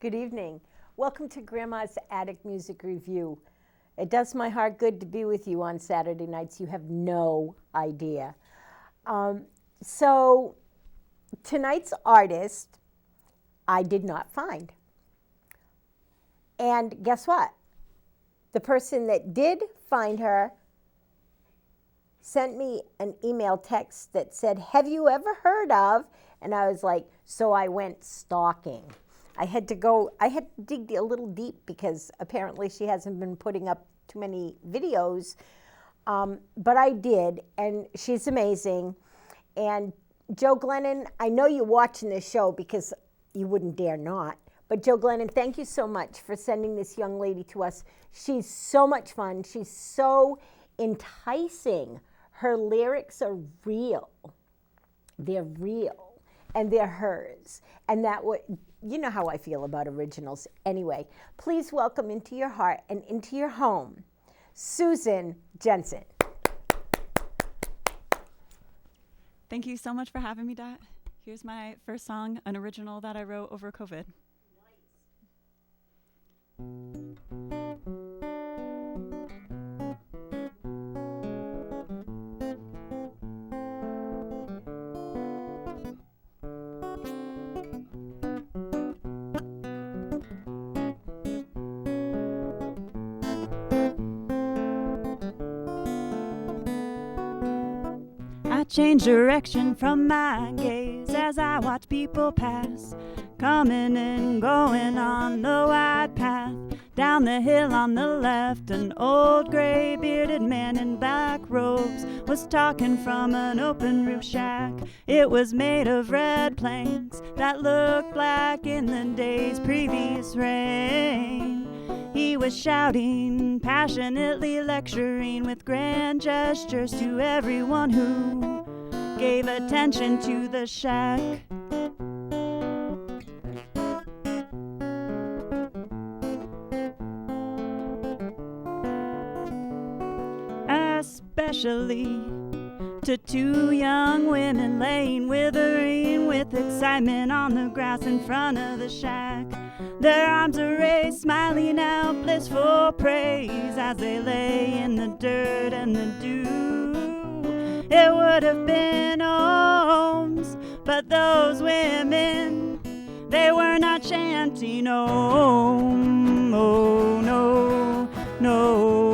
Good evening. Welcome to Grandma's Attic Music Review. It does my heart good to be with you on Saturday nights. You have no idea. So tonight's artist, I did not find. And guess what? The person that did find her sent me an email text that said, "Have you ever heard of?" And I was like, so I went stalking. I had to dig a little deep because apparently she hasn't been putting up too many videos. But I did, and she's amazing. And Joe Glennon, I know you're watching this show because you wouldn't dare not. But Joe Glennon, thank you so much for sending this young lady to us. She's so much fun. She's so enticing. Her lyrics are real. They're real, and they're hers. And you know how I feel about originals. Anyway, please welcome into your heart and into your home, Susan Jensen. Thank you so much for having me, Dot. Here's my first song, an original that I wrote over COVID. I change direction from my gaze as I watch people pass, coming and going on the wide path. Down the hill on the left, an old gray bearded man in black robes was talking from an open roof shack. It was made of red planks that looked black in the day's previous rain. He was shouting, passionately lecturing with grand gestures to everyone who gave attention to the shack. Especially to two young women laying withering with excitement on the grass in front of the shack. Their arms are raised, smiling out blissful praise as they lay in the dirt and the dew. It would have been homes, but those women, they were not chanting home. Oh, no, no.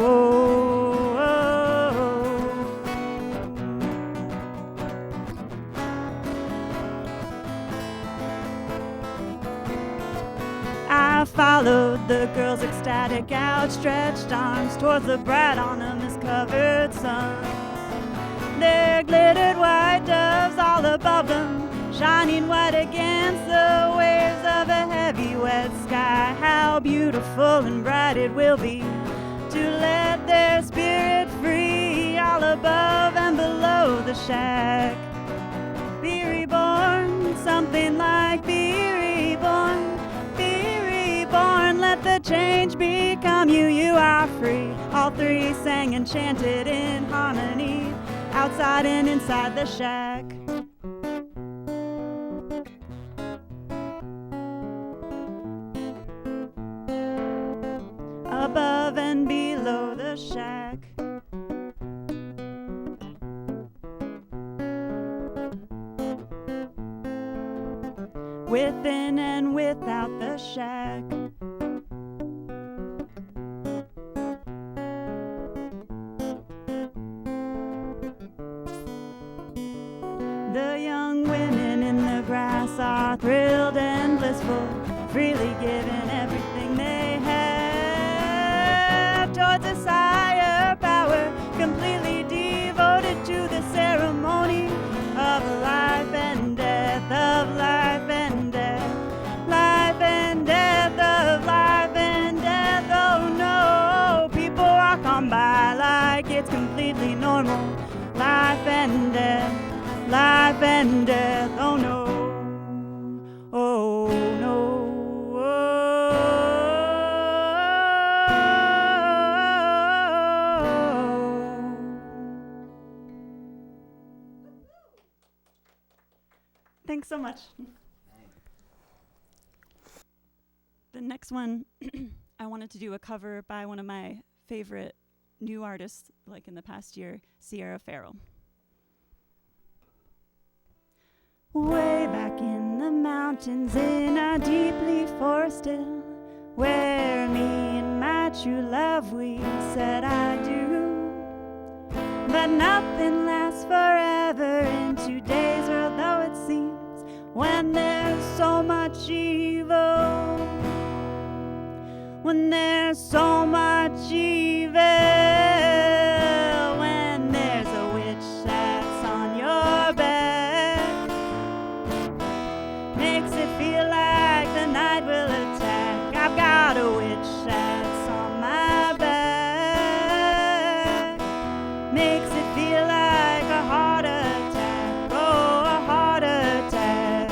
I followed the girl's ecstatic outstretched arms towards the bright ornament-covered sun. There glittered white doves all above them, shining white against the waves of a heavy wet sky. How beautiful and bright it will be to let their spirit free all above and below the shack. Be reborn, something like be reborn. Born, let the change become you, you are free. All three sang and chanted in harmony, outside and inside the shack. Above and below the shack. Within and without the shack. The young women in the grass are thrilled and blissful, freely giving everything they have towards a higher power, completely devoted to the ceremony of life and death, of life and death, life and death, of life and death. Oh no, people walk on by like it's completely normal. Life and death, life and death. Oh no, oh no. Thanks so much. The next one, I wanted to do a cover by one of my favorite new artists, like in the past year, Sierra Farrell. Way back in the mountains in a deeply forested hill, where me and my true love we said I do. But nothing lasts forever in today's world, though it seems, when there's so much evil. When there's so much evil. When there's a witch that's on your back, makes it feel like the night will attack. I've got a witch that's on my back, makes it feel like a heart attack. Oh, a heart attack.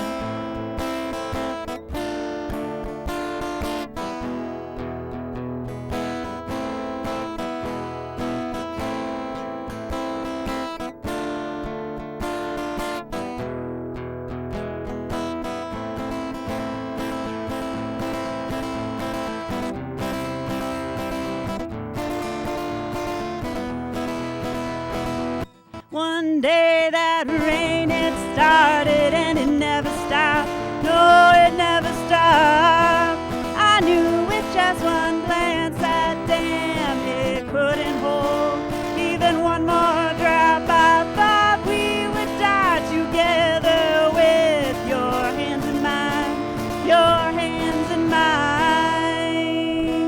One day that rain, it started and it never stopped. No, it never stopped. I knew with just one glance that damn it couldn't hold even one more drop. I thought we would die together with your hands in mine, your hands in mine.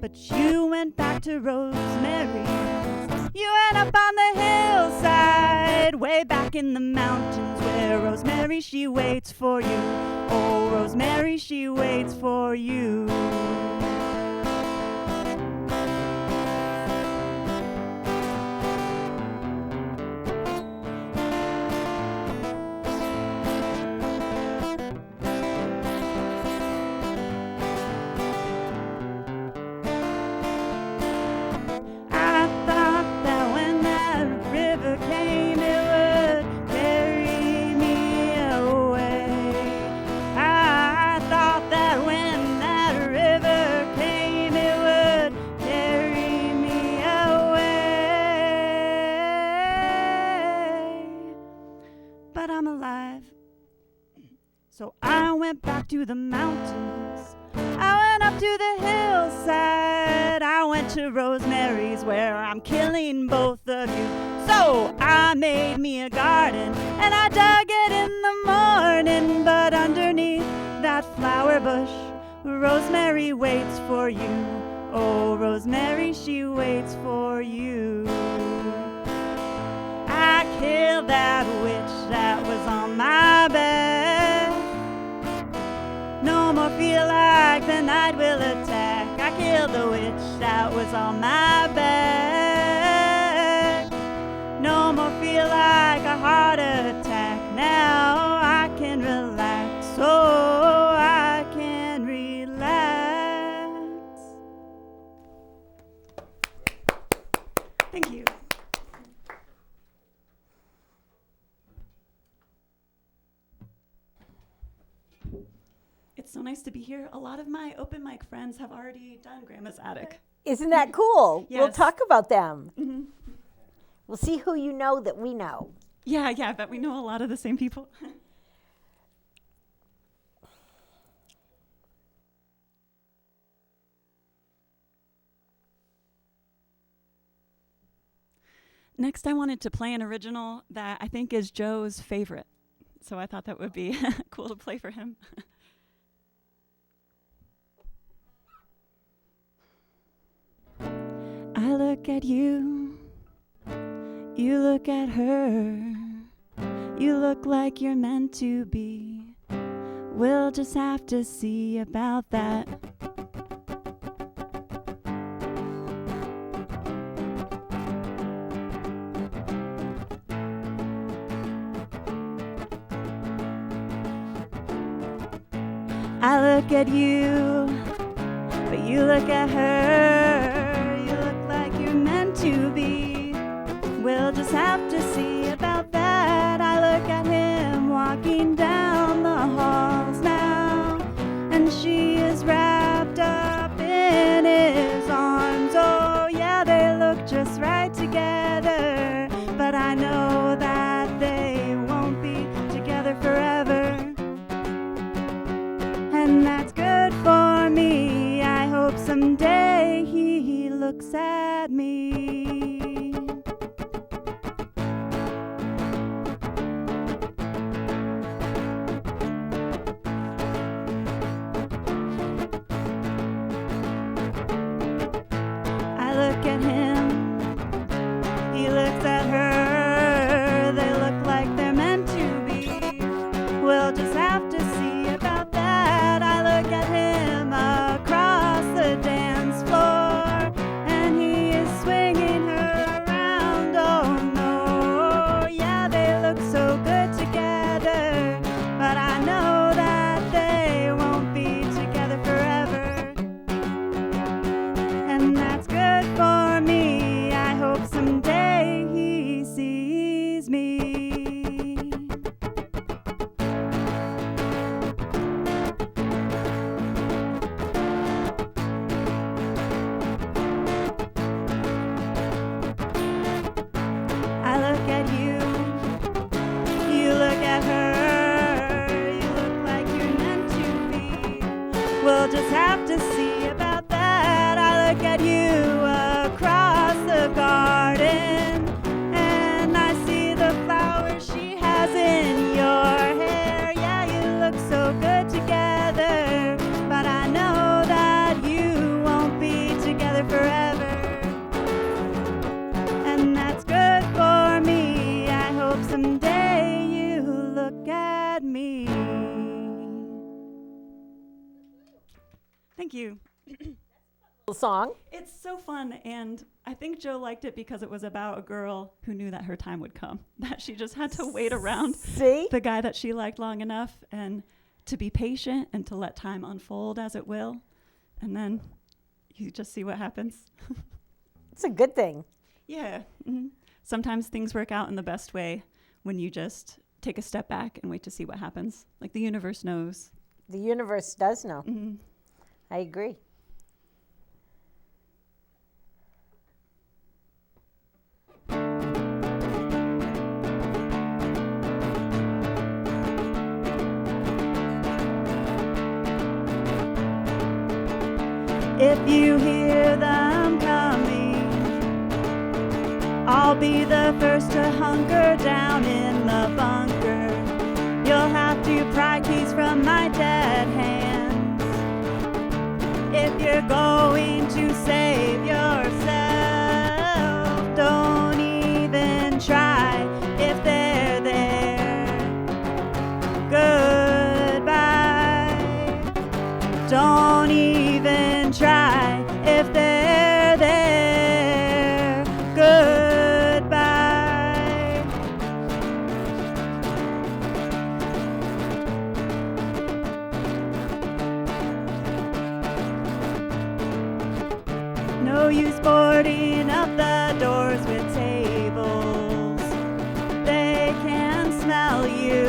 But you went back to Rosemary. You went up on the hillside, way back in the mountains, where Rosemary, she waits for you. Oh, Rosemary, she waits for you. So I went back to the mountains, I went up to the hillside, I went to Rosemary's where I'm killing both of you. So I made me a garden and I dug it in the morning, but underneath that flower bush, Rosemary waits for you. Oh, Rosemary, she waits for you. I killed that witch that was on my bed. No more feel like the night will attack. I killed the witch that was on my back. No more feel like a heart attack. Now I can relax. Oh, I can relax. Thank you. It's so nice to be here. A lot of my open mic friends have already done Gramma's Attic. Isn't that cool? Yes. We'll talk about them. Mm-hmm. We'll see who you know that we know. Yeah, I bet we know a lot of the same people. Next, I wanted to play an original that I think is Joe's favorite. So I thought that would be cool to play for him. I look at you, you look at her, you look like you're meant to be. We'll just have to see about that. I look at you, but you look at her. You look like you're meant to be. We'll just have to see about that. I look at him walking down the halls now, and she is Thank you. Song. It's so fun, and I think Joe liked it because it was about a girl who knew that her time would come, that she just had to wait around the guy that she liked long enough and to be patient and to let time unfold as it will, and then you just see what happens. It's a good thing. Yeah. Mm-hmm. Sometimes things work out in the best way when you just take a step back and wait to see what happens. Like the universe knows. The universe does know. Mm-hmm. I agree. If you hear them coming, I'll be the first to hunker down in the bunker. You'll have to pry keys from my dead hands. If you're going to save yourself, don't even try if they're there. Goodbye. Don't even try if they're there. Goodbye. No use boarding up the doors with tables. They can smell you.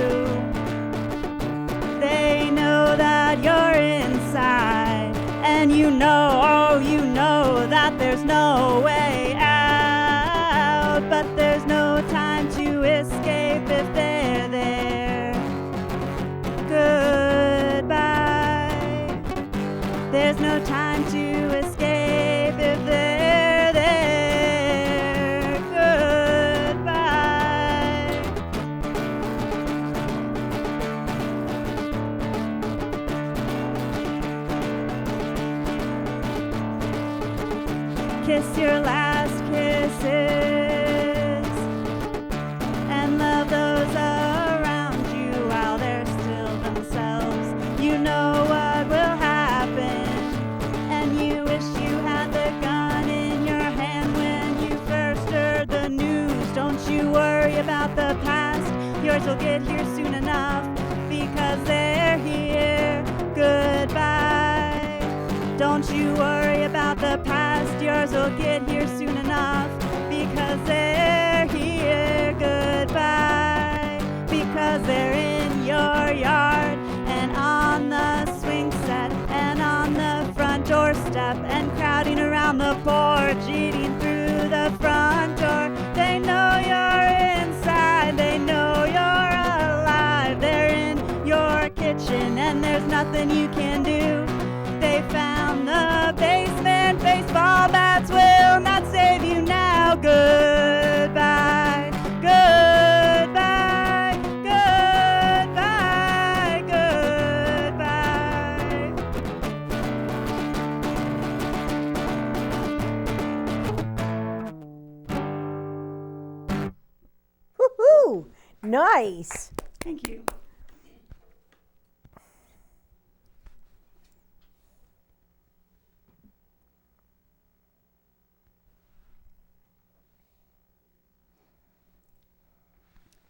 They know that you're inside. And you know, oh, you know that there's no way out. But there's no time to escape if they're there. Goodbye. There's no time to escape if they're there. Goodbye. Kiss your last kisses and love those around you while they're still themselves. You know what will happen, and you wish you had the gun in your hand when you first heard the news. Don't you worry about the past, yours will get here soon enough because they're here. Goodbye. Don't you worry about the past, yours will get here soon enough because they're here. Goodbye. Because they're in your yard and on the swing set and on the front doorstep and crowding around the porch, eating through the front door. They know you're inside, they know you're alive. They're in your kitchen and there's nothing you can do. They found the basement, baseball bats will not save you now. Goodbye, goodbye, goodbye, goodbye. Woohoo! Nice. Thank you.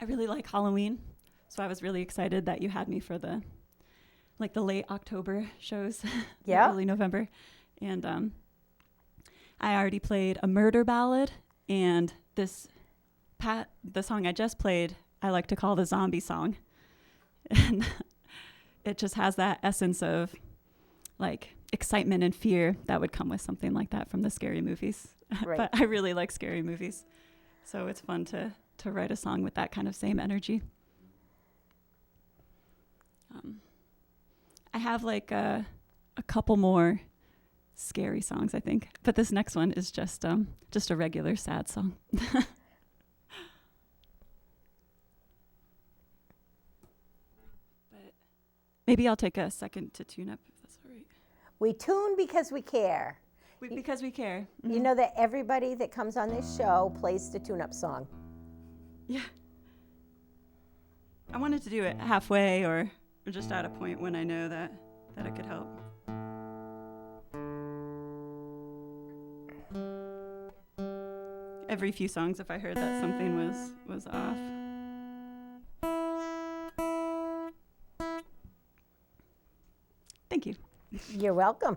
I really like Halloween, so I was really excited that you had me for the late October shows, Yeah. early November, and I already played a murder ballad, and the song I just played, I like to call the zombie song, and it just has that essence of like excitement and fear that would come with something like that from the scary movies. Right. But I really like scary movies, so it's fun to write a song with that kind of same energy. I have like a couple more scary songs, I think, but this next one is just a regular sad song. But maybe I'll take a second to tune up if that's all right. We tune because we care. Because we care. You Mhm. know that everybody that comes on this show plays the tune-up song. Yeah. I wanted to do it halfway or just at a point when I know that it could help. every few songs if I heard that something was off. Thank you. You're welcome.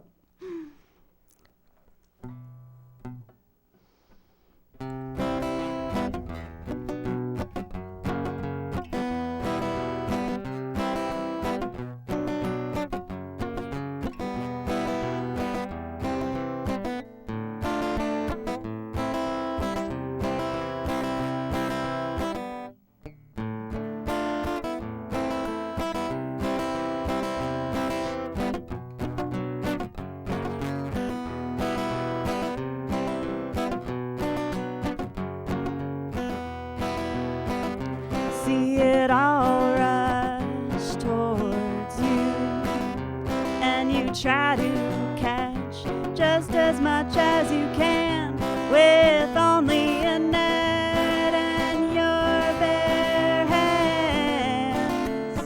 See it all rush towards you, and you try to catch just as much as you can with only a net and your bare hands.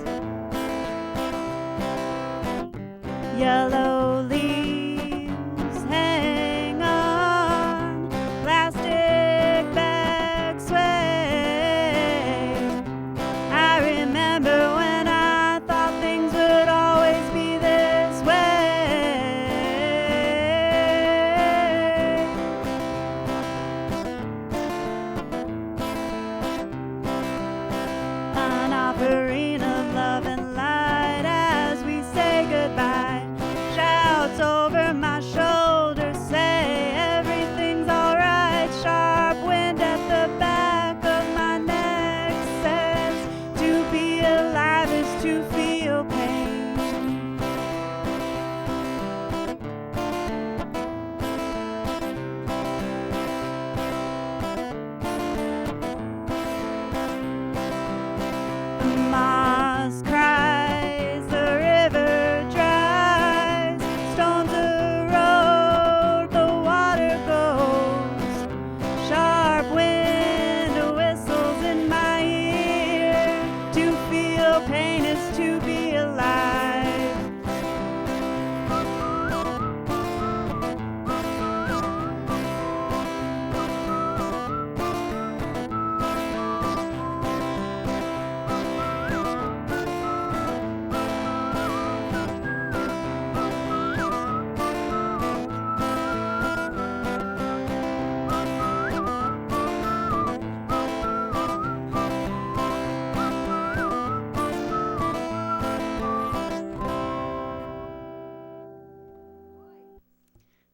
Yellow leaves hang on, plastic bags sway. I remember when I thought things would always be this way. An offering of love and light as we say goodbye. Shouts over my shoulder say everything's alright. Sharp wind at the back of my neck says to be alive is to feel pain. The moss cries, the river dries, stones erode, the water goes. Sharp wind whistles in my ear. To feel pain is to be alive.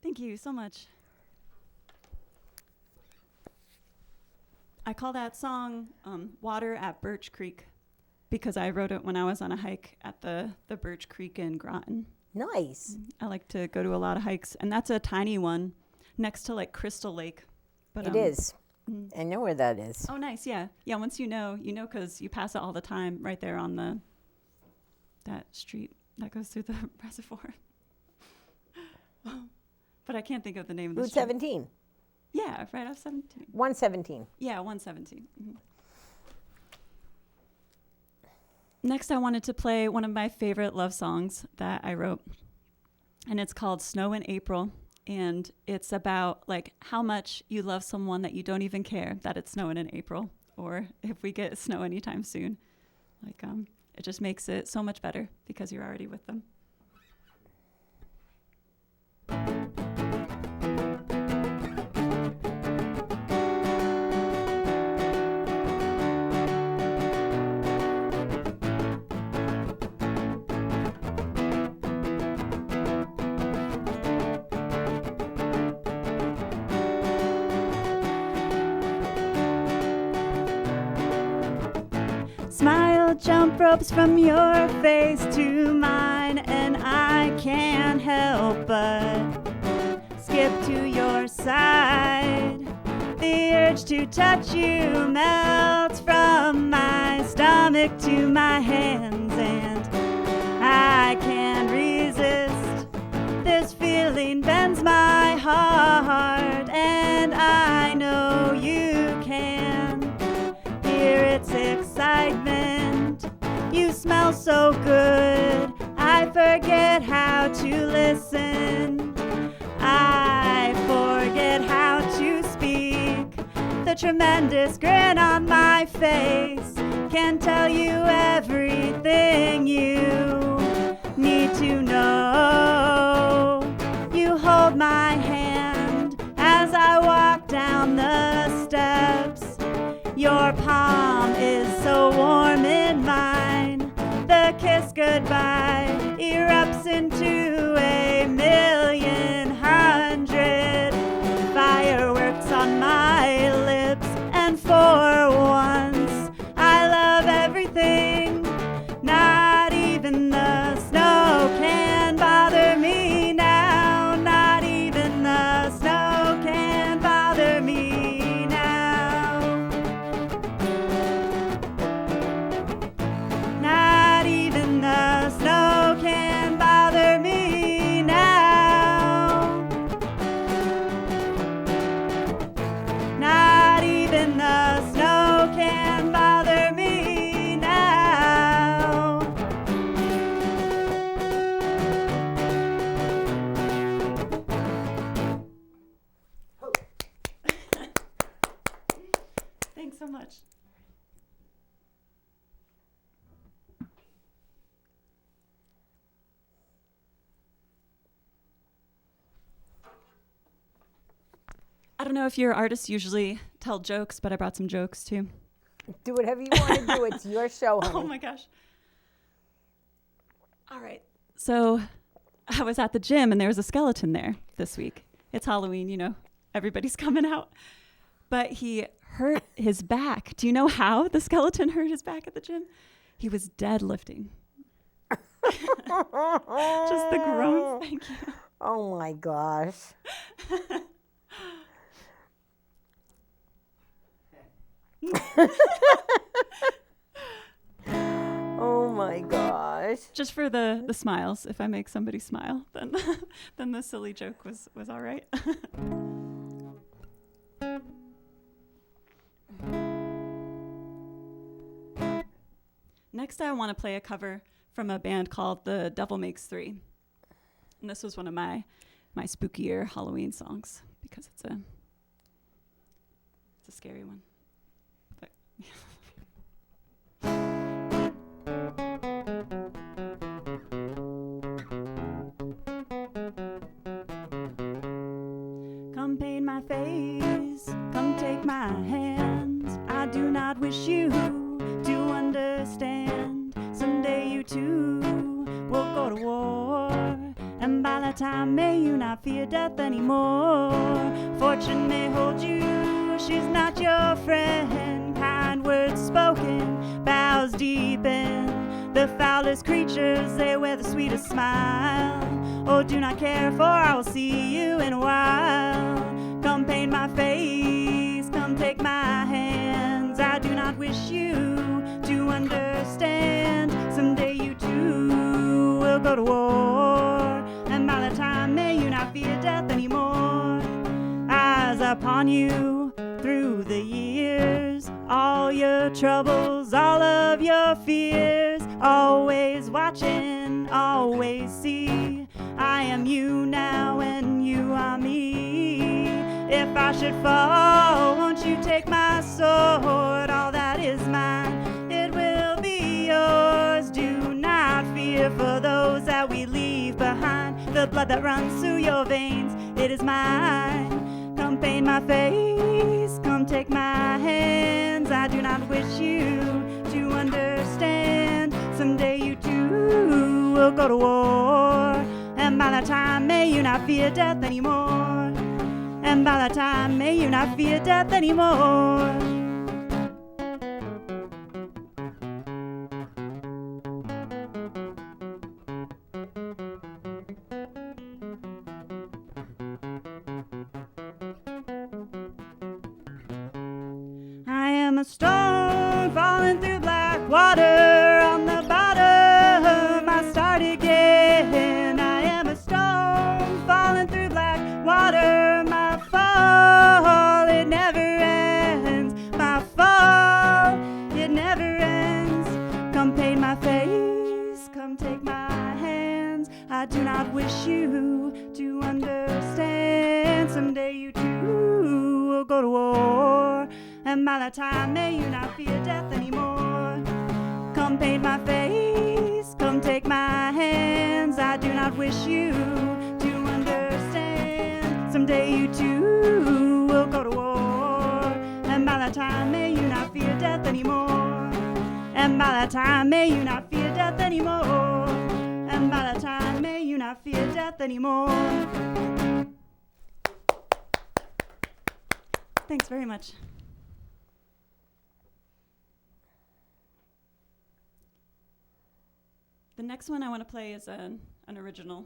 Thank you so much. I call that song Water at Birch Creek because I wrote it when I was on a hike at the Birch Creek in Groton. Nice. I like to go to a lot of hikes, and that's a tiny one next to like Crystal Lake. But It is. I know where that is. Oh, nice. Yeah. Yeah. Once you know because you pass it all the time right there on that street that goes through the reservoir. But I can't think of the name of the Route street. 17. Yeah, right off 17. 117. Yeah, 117. Mhm. Next, I wanted to play one of my favorite love songs that I wrote, and it's called Snow in April, and it's about like how much you love someone that you don't even care that it's snowing in April, or if we get snow anytime soon. Like, it just makes it so much better because you're already with them. Smile, jump ropes from your face to mine, and I can't help but skip to your side. The urge to touch you melts from my stomach to my hands, and I can't resist. This feeling bends my heart, and I know you can hear its excitement. You smell so good, I forget how to listen. I forget how to speak. with a tremendous grin on my face. Can tell you everything you need to know. You hold my hand as I walk down the steps. Your palm is so warm in mine. The kiss goodbye erupts into a million hundred fireworks on my lips. And for once, I love everything. Not even the snow can bother me now. Not even the snow can bother me now. Not even the snow can bother me now. Not even the snow can bother me now. Thanks so much. I don't know if your artists usually tell jokes, but I brought some jokes too. Do whatever you want to do. It's your show, honey. Oh my gosh. All right. So I was at the gym and there was a skeleton there this week. It's Halloween, you know, everybody's coming out. But he hurt his back. Do you know how the skeleton hurt his back at the gym? He was deadlifting. Just the groans. Thank you. Oh my gosh. Oh my gosh. Just for the smiles. If I make somebody smile, then then the silly joke was all right. Next, I want to play a cover from a band called The Devil Makes Three. And this was one of my spookier Halloween songs because it's a scary one. But come paint my face, come take my hands. I do not wish you to understand. Someday you too will go to war, and by that time may you not fear death anymore. Fortune may hold you, she's not your friend. Kind words spoken, bows deepen. The foulest creatures, they wear the sweetest smile. Oh, do not care, for I will see you in a while. Come paint my face, come take my hands. I do not wish you to understand. Someday you too will go to war, and by the time may you not fear death anymore. Eyes upon you through the years, all your troubles, all of your fears, always watching, always see. I am you now and you are me. If I should fall, won't you take my sword? All that is mine, it will be yours. Do not fear for those that we leave behind. The blood that runs through your veins, it is mine. Come paint my face, come take my hands. I do not wish you to understand. Someday you too will go to war, and by that time may you not fear death anymore. And by that time may you not fear death anymore. I am a stone falling through black water. On the bottom I start again. I am a stone falling through black water. My fall, it never ends. My fall, it never ends. Come paint my face, come take my hands. I do not wish you to understand. Someday you too will go to war, And by that time, may you not fear death anymore. Come paint my face, come take my hands. I do not wish you to understand. Someday you too will go to war. And by that time, may you not fear death anymore. And by that time, may you not fear death anymore. And by that time, may you not fear death anymore. Thanks very much. The next one I want to play is an original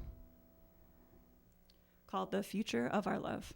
called The Future of Our Love.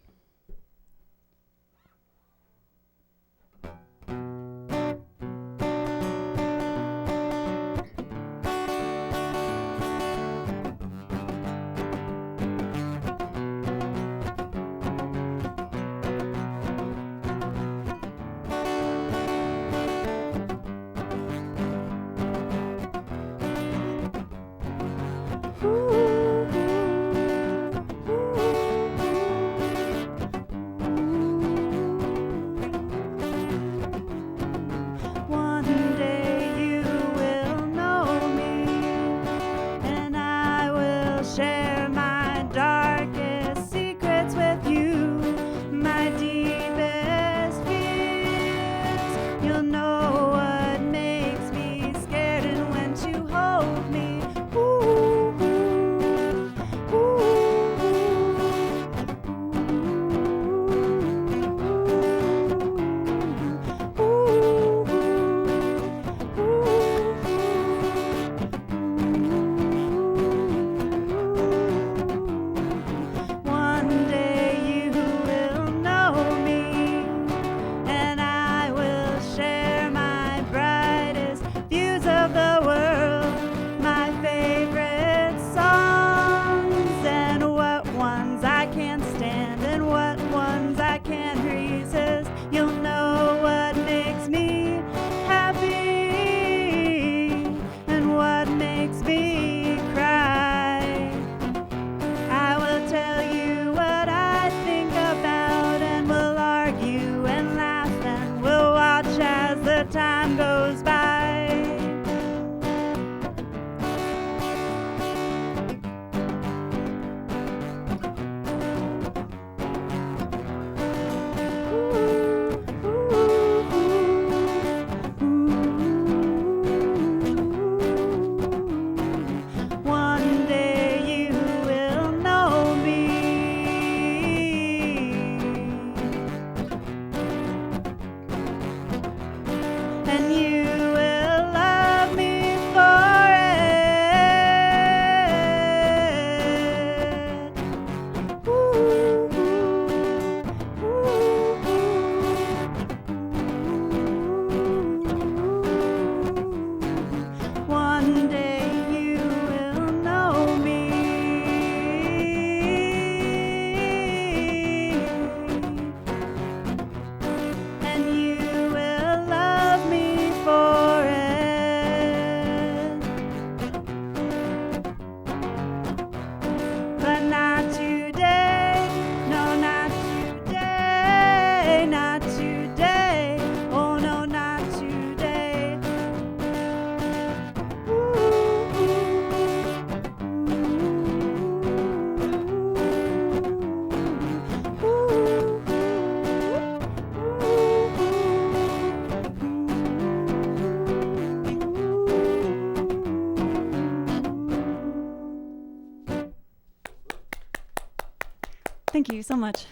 Thank you so much.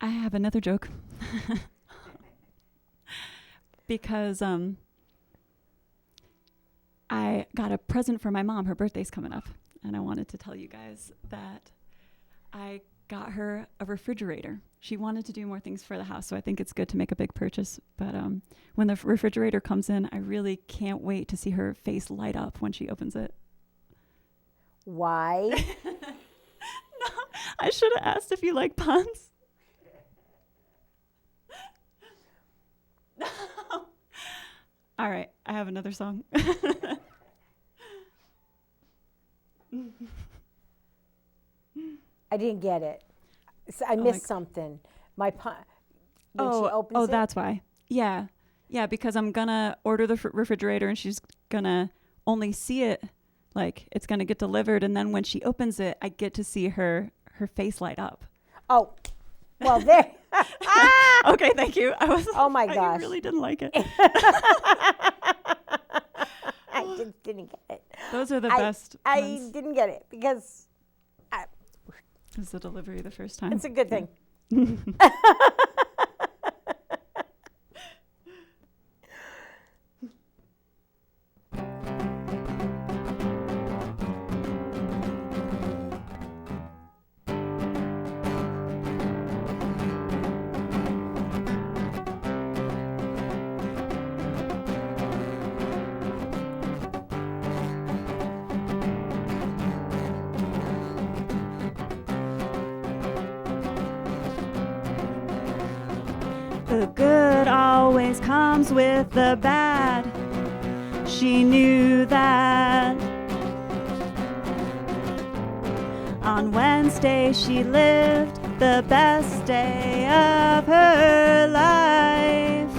I have another joke. Because I got a present for my mom. Her birthday's coming up. And I wanted to tell you guys that I got her a refrigerator. She wanted to do more things for the house, so I think it's good to make a big purchase. But when the refrigerator comes in, I really can't wait to see her face light up when she opens it. Why? No, I should have asked if you like puns. All right, I have another song. I didn't get it. I missed something. When she opens it. That's why. Yeah. Yeah, because I'm going to order the refrigerator and she's going to only see it, like it's going to get delivered. And then when she opens it, I get to see her face light up. Oh, well, there. Okay, thank you. Oh, my gosh. I really didn't like it. I just didn't get it. Those are the best I ones. didn't get it because Is the delivery the first time? it's a good thing. The good always comes with the bad. She knew that. On Wednesday she lived the best day of her life.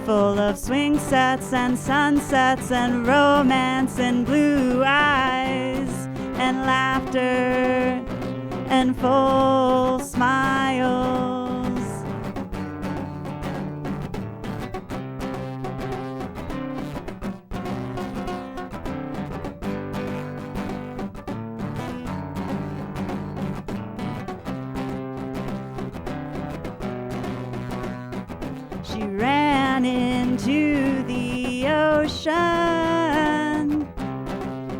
Full of swing sets and sunsets and romance and blue eyes and laughter and full smiles. She ran into the ocean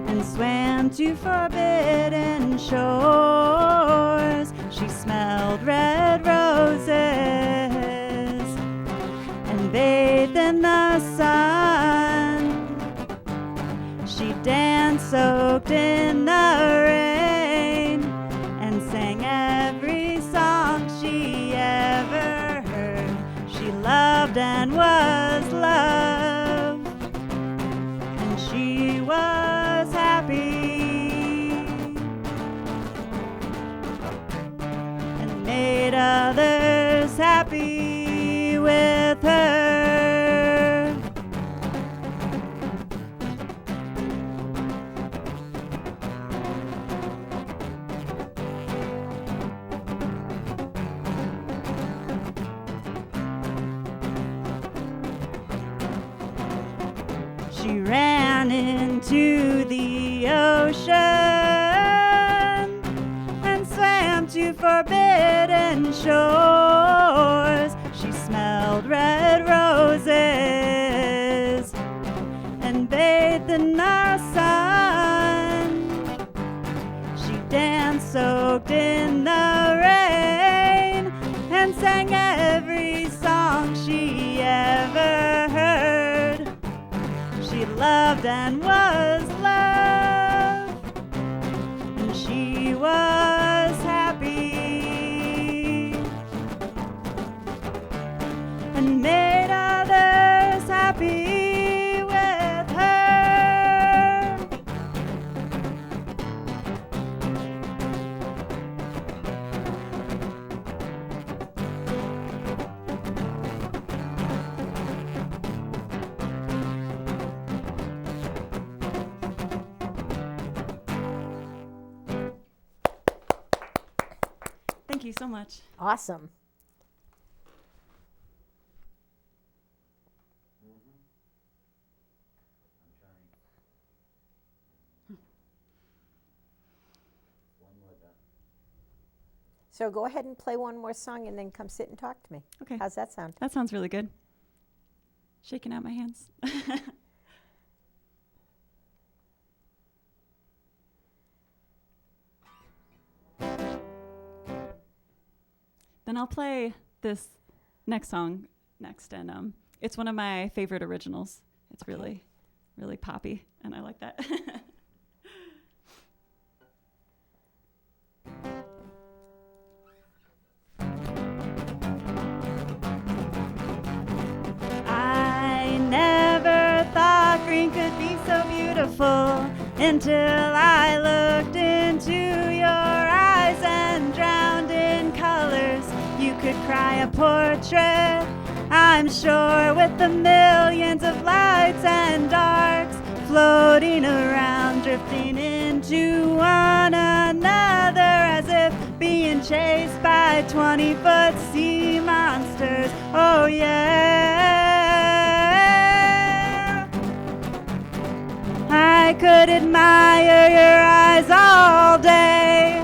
and swam to forbidden shores. She smelled red roses and bathed in the sun. She danced soaked in the rain and sang every song she ever heard. She loved and was loved, and she was happy and made others happy with her. She ran into the ocean and swam to forbidden shores. She smelled red roses and bathed in the sun. She danced soaked in the rain and sang every song she ever heard. She loved and was loved, and she was happy and made others happy with her. Thank you so much. Awesome. So go ahead and play one more song and then come sit and talk to me. Okay. How's that sound? That sounds really good. Shaking out my hands. Then I'll play this next song next, and it's one of my favorite originals. It's really, really poppy, and I like that. I never thought green could be so beautiful. until I looked into your eyes and drowned in colors. You could cry a portrait, I'm sure, with the millions of lights and darks floating around, drifting into one another as if being chased by 20-foot sea monsters. Oh yeah, I could admire your eyes all day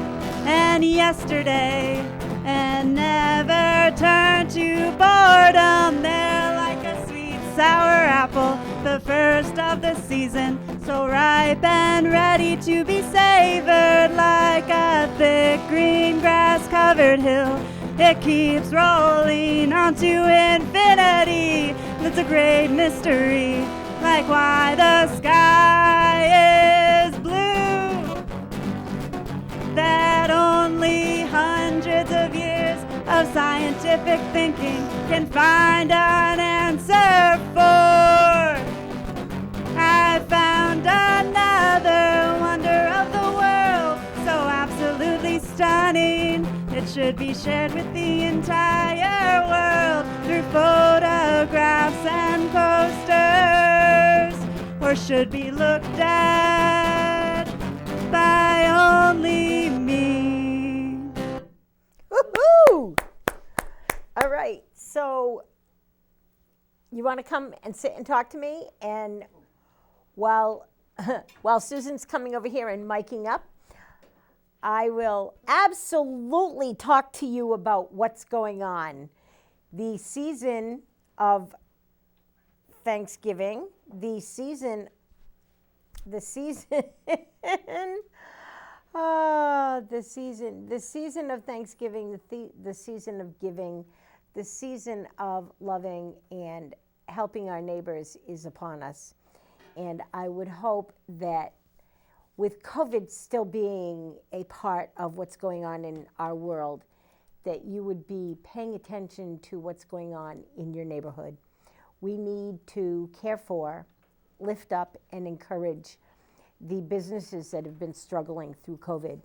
and yesterday and never turn to boredom. They're like a sweet sour apple, the first of the season, so ripe and ready to be savored, like a thick green grass covered hill. It keeps rolling on to infinity. It's a great mystery, like why the sky is blue, that only hundreds of years of scientific thinking can find an answer for. I found another wonder of the world, so absolutely stunning, it should be shared with the entire world through photographs and posters, or should be looked at by only me. Woohoo! All right, so you want to come and sit and talk to me, and while Susan's coming over here and miking up, I will absolutely talk to you about what's going on. The season of Thanksgiving, the season of Thanksgiving, the season of giving, the season of loving and helping our neighbors is upon us. And I would hope that with COVID still being a part of what's going on in our world, that you would be paying attention to what's going on in your neighborhood. We need to care for, lift up, and encourage the businesses that have been struggling through COVID.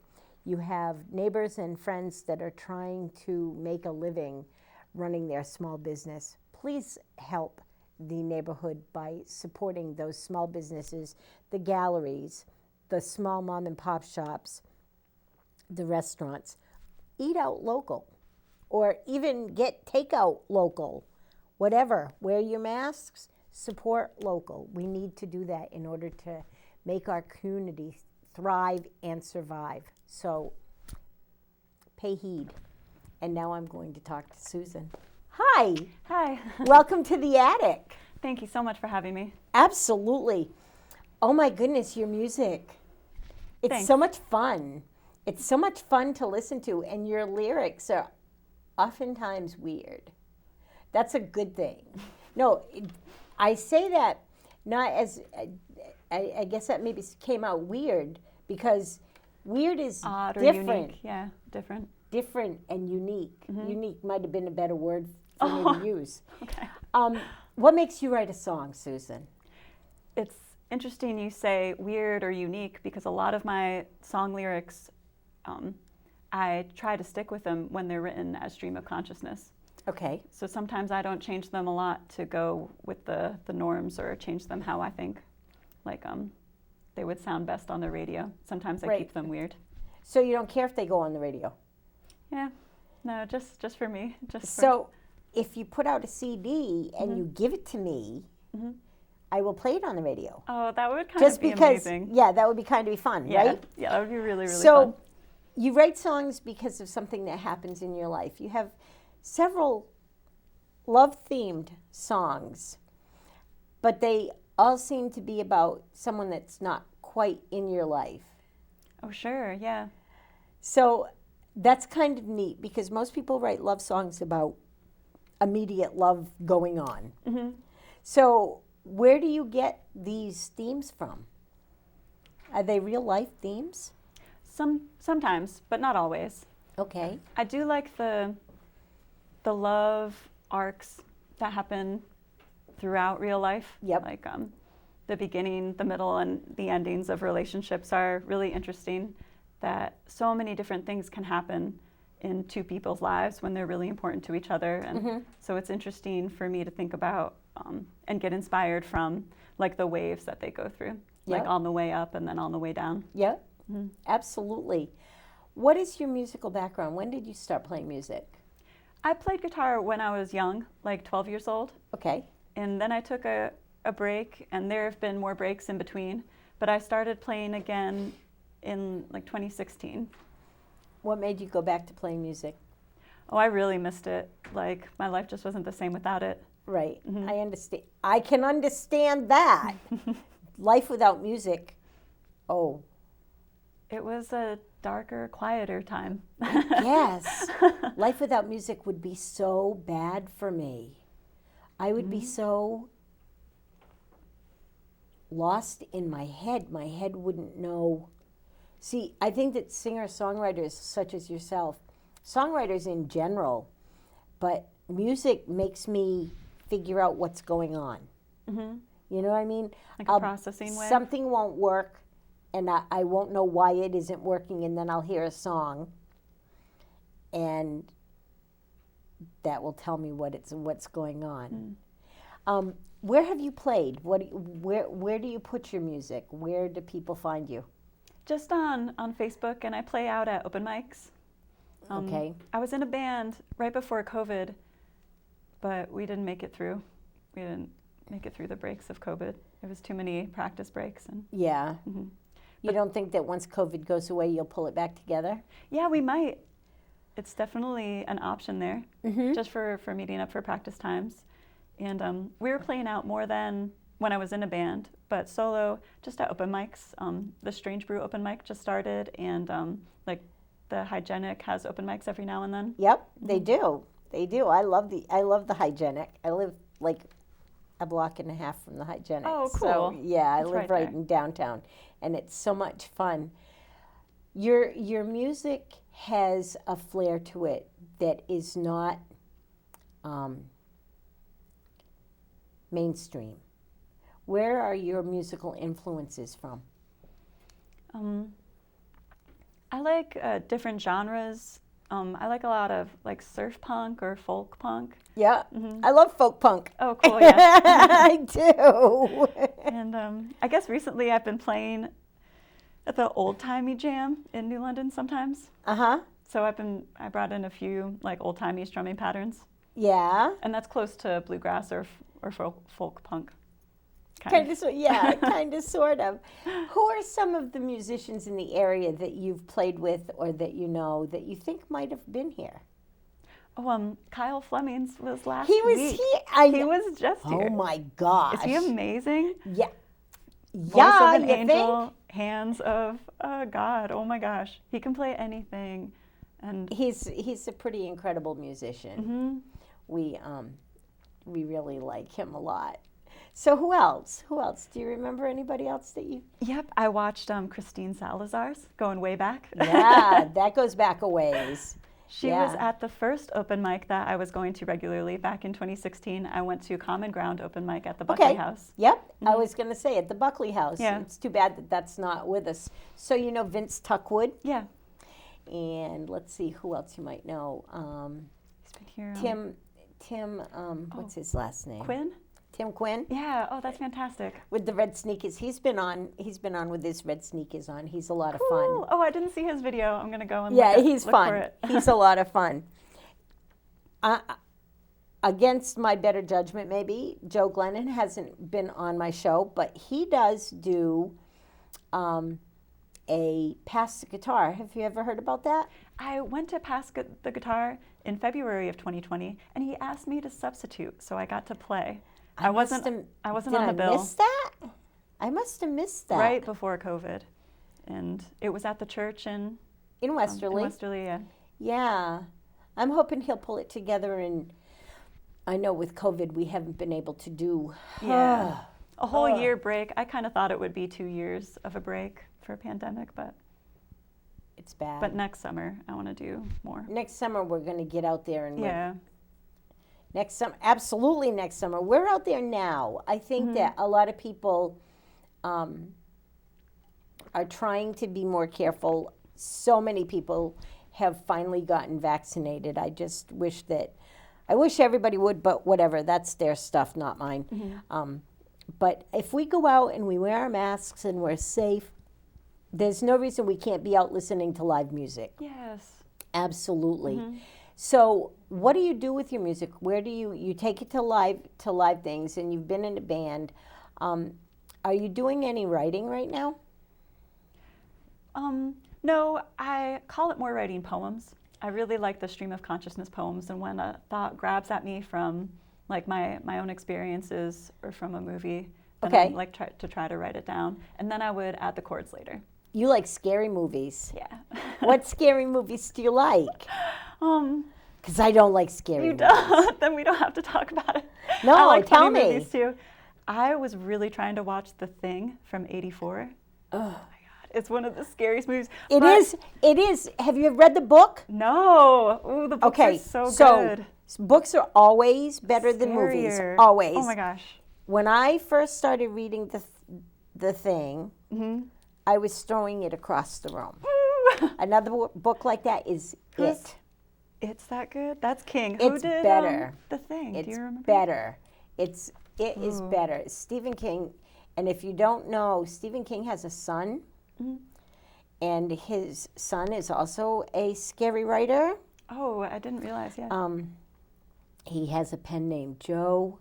You have neighbors and friends that are trying to make a living running their small business. Please help the neighborhood by supporting those small businesses, the galleries, the small mom and pop shops, the restaurants. Eat out local, or even get takeout local, whatever. Wear your masks, support local. We need to do that in order to make our community thrive and survive. So pay heed. And now I'm going to talk to Susan. Hi. Hi. Welcome to the attic. Thank you so much for having me. Absolutely. Oh my goodness, your music. It's Thanks. so much fun. It's so much fun to listen to, and your lyrics are oftentimes weird. That's a good thing. No, I say that not as, I guess that maybe came out weird, because weird is Odd or different. unique. Yeah, different. Different and unique. Mm-hmm. Unique might have been a better word for me to use. Okay. What makes you write a song, Susan? It's interesting you say weird or unique, because a lot of my song lyrics, I try to stick with them when they're written as stream of consciousness. Okay. So sometimes I don't change them a lot to go with the norms, or change them how I think like they would sound best on the radio. Sometimes I keep them weird. So you don't care if they go on the radio? Yeah. No, just for me. So if you put out a CD and you give it to me, I will play it on the radio. Oh, that would kind of be amazing. Yeah, that would be kind of fun, right? Yeah, that would be really, really fun. So you write songs because of something that happens in your life. You have several love-themed songs, but they all seem to be about someone that's not quite in your life. Oh, sure, yeah. So that's kind of neat, because most people write love songs about immediate love going on. Mm-hmm. So where do you get these themes from? Are they real life themes? Sometimes, but not always. Okay. I do like the love arcs that happen throughout real life. Yep. Like the beginning, the middle, and the endings of relationships are really interesting, that so many different things can happen in two people's lives when they're really important to each other. And so it's interesting for me to think about and get inspired from like the waves that they go through, like on the way up and then on the way down. Yeah, absolutely. What is your musical background? When did you start playing music? I played guitar when I was young, like 12 years old. Okay. And then I took a break, and there have been more breaks in between. But I started playing again in like 2016. What made you go back to playing music? Oh, I really missed it. Like, my life just wasn't the same without it. Right. I understand. I can understand that. Life without music. Oh. It was a darker, quieter time. Yes. Life without music would be so bad for me. I would be so lost in my head. My head wouldn't know. See, I think that singer-songwriters such as yourself, songwriters in general, but music makes me figure out what's going on. You know what I mean? Like a processing way? Something won't work, and I won't know why it isn't working, and then I'll hear a song, and that will tell me what's going on. Where have you played? Where do you put your music? Where do people find you? Just on Facebook, and I play out at open mics. Okay. I was in a band right before COVID, but we didn't make it through. We didn't make it through the breaks of COVID. There was too many practice breaks. And Yeah. You don't think that once COVID goes away, you'll pull it back together? yeah, we might. It's definitely an option there, just for meeting up for practice times. And we were playing out more than when I was in a band, but solo, just at open mics. The Strange Brew open mic just started, and like the Hygienic has open mics every now and then. Yep, they do. They do. I love the Hygienic. I live like a block and a half from the Hygienic. Oh, cool. So, yeah, I It's live right right there. in downtown, and it's so much fun. Your music has a flair to it that is not mainstream. Where are your musical influences from? I like different genres. I like a lot of like surf punk or folk punk. Yeah, I love folk punk. Oh, cool, yeah. I do. And I guess recently I've been playing at the Old Timey Jam in New London sometimes. So I brought in a few like old timey strumming patterns, Yeah. and that's close to bluegrass or folk punk. Kind of, yeah, kind of, sort of. Who are some of the musicians in the area that you've played with or that you know that you think might have been here? Oh, Kyle Flemings was last He was week. here. He was just here. Oh my gosh. Is he amazing? Yeah. Voice Yeah, of an you angel, think? hands of God. Oh my gosh, he can play anything, and He's a pretty incredible musician. We really like him a lot. So who else? Who else? Do you remember anybody else that you? Yep, I watched Christine Salazar's, going way back. Yeah, that goes back a ways. She was at the first open mic that I was going to regularly back in 2016. I went to Common Ground open mic at the Buckley House. Yep, I was going to say at the Buckley House. Yeah. It's too bad that that's not with us. So you know Vince Tuckwood? Yeah. And let's see who else you might know. He's been here. Tim, what's his last name? Quinn? Tim Quinn Yeah, oh, that's fantastic. with the red sneakers. He's been on with his red sneakers on. He's a lot of fun. Cool. Oh, I didn't see his video. I'm going to go and Yeah, look he's for fun. it. He's a lot of fun. Against my better judgment, maybe, Joe Glennon hasn't been on my show, but he does do a Pass the Guitar. Have you ever heard about that? I went to Pass the Guitar in February of 2020, and he asked me to substitute, so I got to play. I wasn't on the bill. Did I miss that? I must have missed that. Right before COVID, and it was at the church in Westerly. In Westerly, yeah. Yeah. I'm hoping he'll pull it together, and I know with COVID we haven't been able to do. Yeah. A whole year break. I kind of thought it would be 2 years of a break for a pandemic, but It's bad. but next summer I want to do more. Next summer we're going to get out there and Yeah. next summer, absolutely next summer. We're out there now. I think that a lot of people are trying to be more careful. So many people have finally gotten vaccinated. I just wish I wish everybody would, but whatever, that's their stuff, not mine. But if we go out and we wear our masks and we're safe, there's no reason we can't be out listening to live music. Yes. Absolutely. So what do you do with your music? Where do you take it to live things, and you've been in a band. Are you doing any writing right now? No, I call it more writing poems. I really like the stream of consciousness poems, and when a thought grabs at me from like my own experiences or from a movie, then I like try to write it down, and then I would add the chords later. You like scary movies. Yeah. What scary movies do you like? Because I don't like scary movies. Don't? Then we don't have to talk about it. No, I like tell funny me. Movies too. I was really trying to watch The Thing from '84. Oh my God, it's one of the scariest movies. It is. Have you read the book? No. Ooh, the books are so good. Books are always better than movies. Always. Oh my gosh. When I first started reading the Thing, I was throwing it across the room. Another book like that is It. It's that good? That's King. It's Who did better. The Thing? Do you remember? Better. It is better. Stephen King, and if you don't know, Stephen King has a son, and his son is also a scary writer. Oh, I didn't realize, yeah. He has a pen named Joe.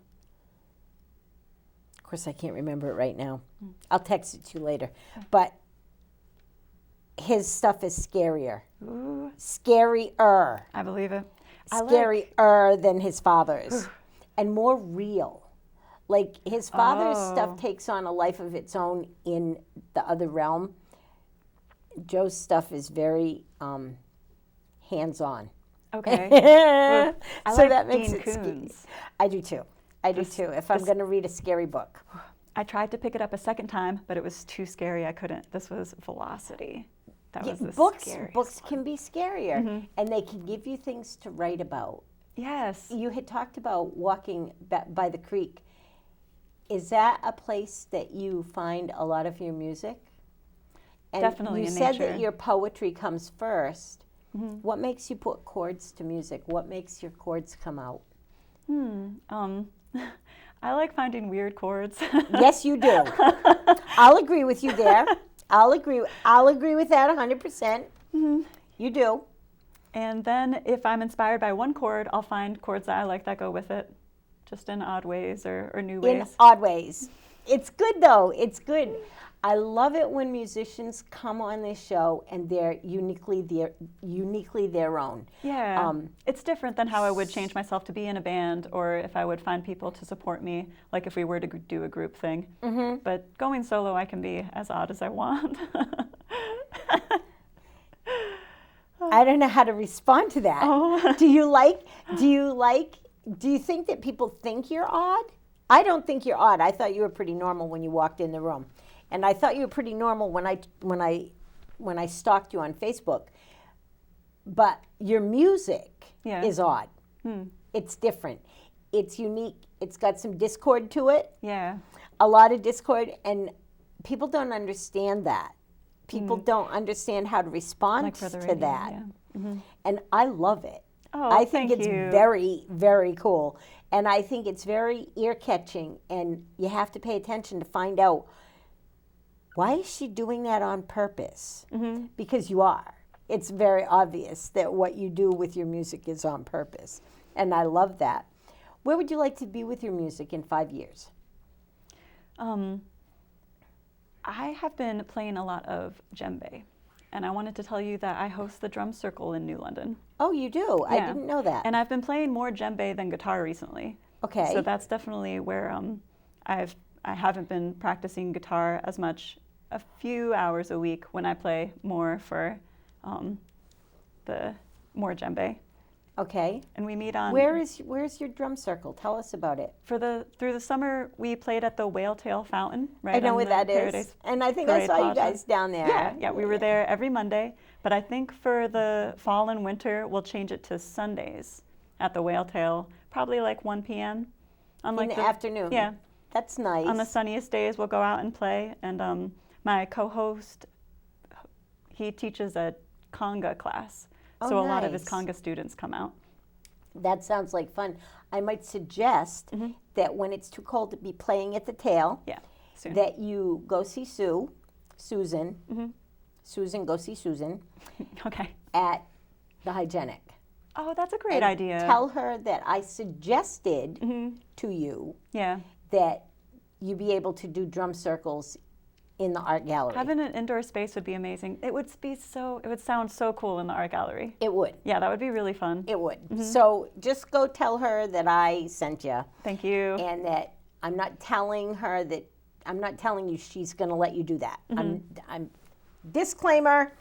Of course, I can't remember it right now. I'll text it to you later. But his stuff is scarier. Ooh. Scarier. I believe it. Scarier than his father's. And more real. Like his father's stuff takes on a life of its own in the other realm. Joe's stuff is very hands-on. Okay. I So like that makes Dean it Koontz. I do too. I do too. If I'm going to read a scary book. I tried to pick it up a second time, but it was too scary. I couldn't. This was Velocity. That was the scariest Books one. can be scarier, and they can give you things to write about. Yes. You had talked about walking by the creek. Is that a place that you find a lot of your music? And Definitely you in said nature. that your poetry comes first. What makes you put chords to music? What makes your chords come out? I like finding weird chords. Yes, you do. I'll agree with you there. I'll agree with that 100%. You do. And then if I'm inspired by one chord, I'll find chords that I like that go with it, just in odd ways or new ways. In odd ways. It's good though. It's good. I love it when musicians come on this show and they're uniquely their own. Yeah. It's different than how I would change myself to be in a band, or if I would find people to support me, like if we were to do a group thing. But going solo, I can be as odd as I want. I don't know how to respond to that. Do you think that people think you're odd? I don't think you're odd. I thought you were pretty normal when you walked in the room. And I thought you were pretty normal when I stalked you on Facebook. But your music is odd. It's different. It's unique. It's got some discord to it. Yeah. A lot of discord, and people don't understand that. People don't understand how to respond to radio, that. Yeah. And I love it. Oh, I think thank it's you. very, very cool. And I think it's very ear-catching, and you have to pay attention to find out, why is she doing that on purpose? Because you are. It's very obvious that what you do with your music is on purpose. And I love that. Where would you like to be with your music in 5 years? I have been playing a lot of djembe, and I wanted to tell you that I host the drum circle in New London. Oh, you do? Yeah. I didn't know that. And I've been playing more djembe than guitar recently. Okay. So that's definitely where I haven't been practicing guitar as much. A few hours a week when I play more for the more djembe. Okay. And we meet on. Where's your drum circle? Tell us about it. Through the summer, we played at the Whale Tail Fountain. Right. I know on where the that Paradise is. And I think Parade I saw you Plaza. guys down there. Yeah, we were there every Monday. But I think for the fall and winter, we'll change it to Sundays at the Whale Tail, probably like 1 p.m. In the afternoon. Yeah. That's nice. On the sunniest days, we'll go out and play. And my co-host, he teaches a conga class. So a lot of his conga students come out. That sounds like fun. I might suggest that when it's too cold to be playing at the tail, soon. that you go see Susan. Susan, go see Susan. Okay. At the Hygienic. Oh, that's a great idea. Tell her that I suggested to you that you be able to do drum circles in the art gallery. Having an indoor space would be amazing. It would sound so cool in the art gallery. It would. Yeah, that would be really fun. It would. So just go tell her that I sent you. Thank you. And that I'm not telling you she's going to let you do that. I'm disclaimer.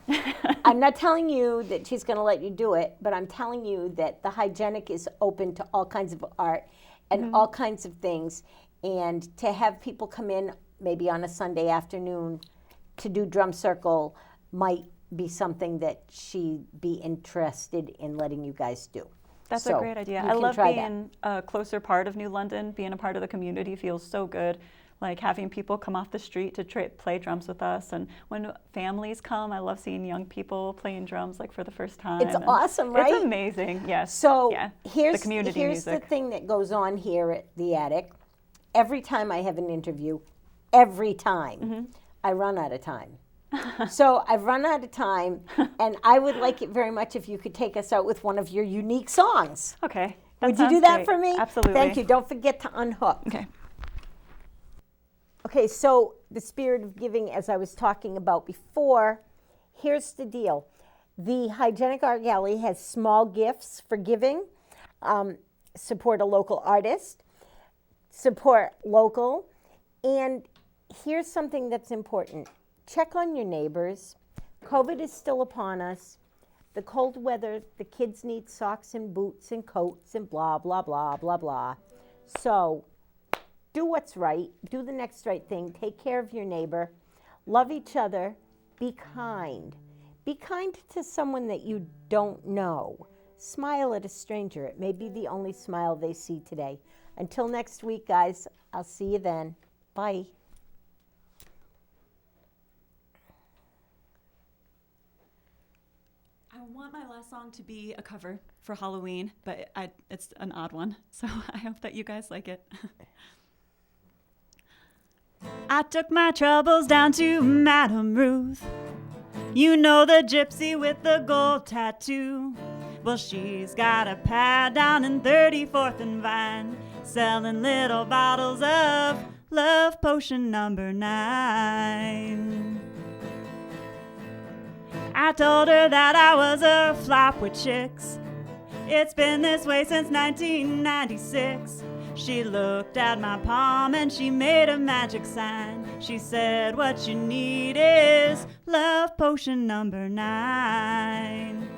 I'm not telling you that she's going to let you do it, but I'm telling you that the Hygienic is open to all kinds of art and all kinds of things, and to have people come in maybe on a Sunday afternoon to do drum circle might be something that she'd be interested in letting you guys do. That's a great idea. I love being a closer part of New London. Being a part of the community feels so good. Like having people come off the street to play drums with us. And when families come, I love seeing young people playing drums like for the first time. It's awesome, right? It's amazing, yes. So here's the community here's music. the thing that goes on here at the Attic. Every time I have an interview, every time, I run out of time. So I've run out of time, and I would like it very much if you could take us out with one of your unique songs. Okay. Would you do that for me? Absolutely. Thank you. Don't forget to unhook. Okay. Okay, so the spirit of giving, as I was talking about before, here's the deal. The Hygienic Art Gallery has small gifts for giving. Support a local artist. Support local. And here's something that's important. Check on your neighbors. COVID is still upon us. The cold weather, the kids need socks and boots and coats and blah, blah, blah, blah, blah. So do what's right. Do the next right thing. Take care of your neighbor. Love each other. Be kind. Be kind to someone that you don't know. Smile at a stranger. It may be the only smile they see today. Until next week, guys, I'll see you then. Bye. I want my last song to be a cover for Halloween, but it's an odd one, so I hope that you guys like it. I took my troubles down to Madame Ruth. You know, the gypsy with the gold tattoo. Well, she's got a pad down in 34th and Vine, selling little bottles of Love Potion number 9. I told her that I was a flop with chicks. It's been this way since 1996. She looked at my palm and she made a magic sign. She said, what you need is Love Potion number 9.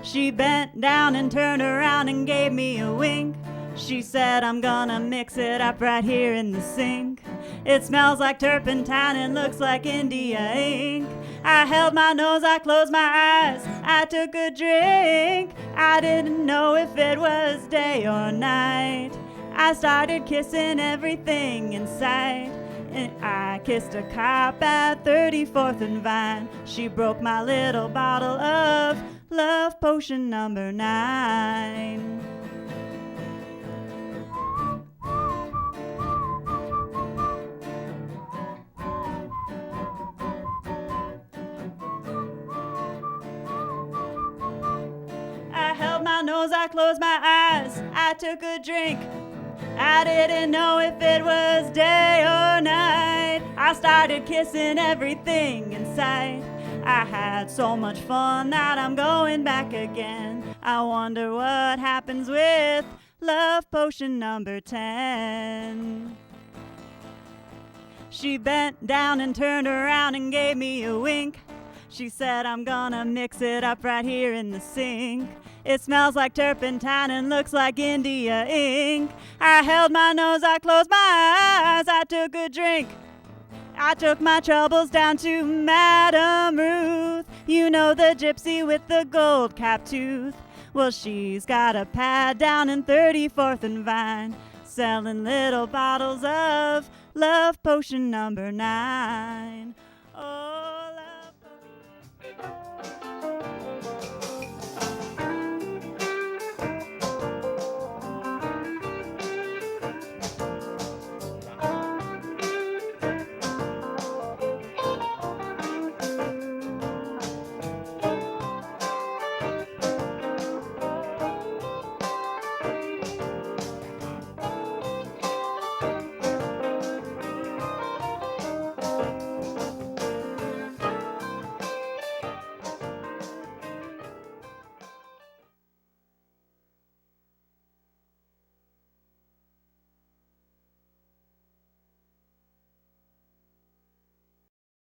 She bent down and turned around and gave me a wink. She said, I'm gonna mix it up right here in the sink. It smells like turpentine and looks like India ink. I held my nose, I closed my eyes, I took a drink. I didn't know if it was day or night. I started kissing everything in sight. And I kissed a cop at 34th and Vine. She broke my little bottle of Love Potion number 9. I held my nose, I closed my eyes, I took a drink. I didn't know if it was day or night. I started kissing everything in sight. I had so much fun that I'm going back again. I wonder what happens with Love Potion number 10. She bent down and turned around and gave me a wink. She said, I'm gonna mix it up right here in the sink. It smells like turpentine and looks like India ink. I held my nose, I closed my eyes, I took a drink. I took my troubles down to Madame Ruth. You know, the gypsy with the gold cap tooth. Well, she's got a pad down in 34th and Vine, selling little bottles of love potion number 9.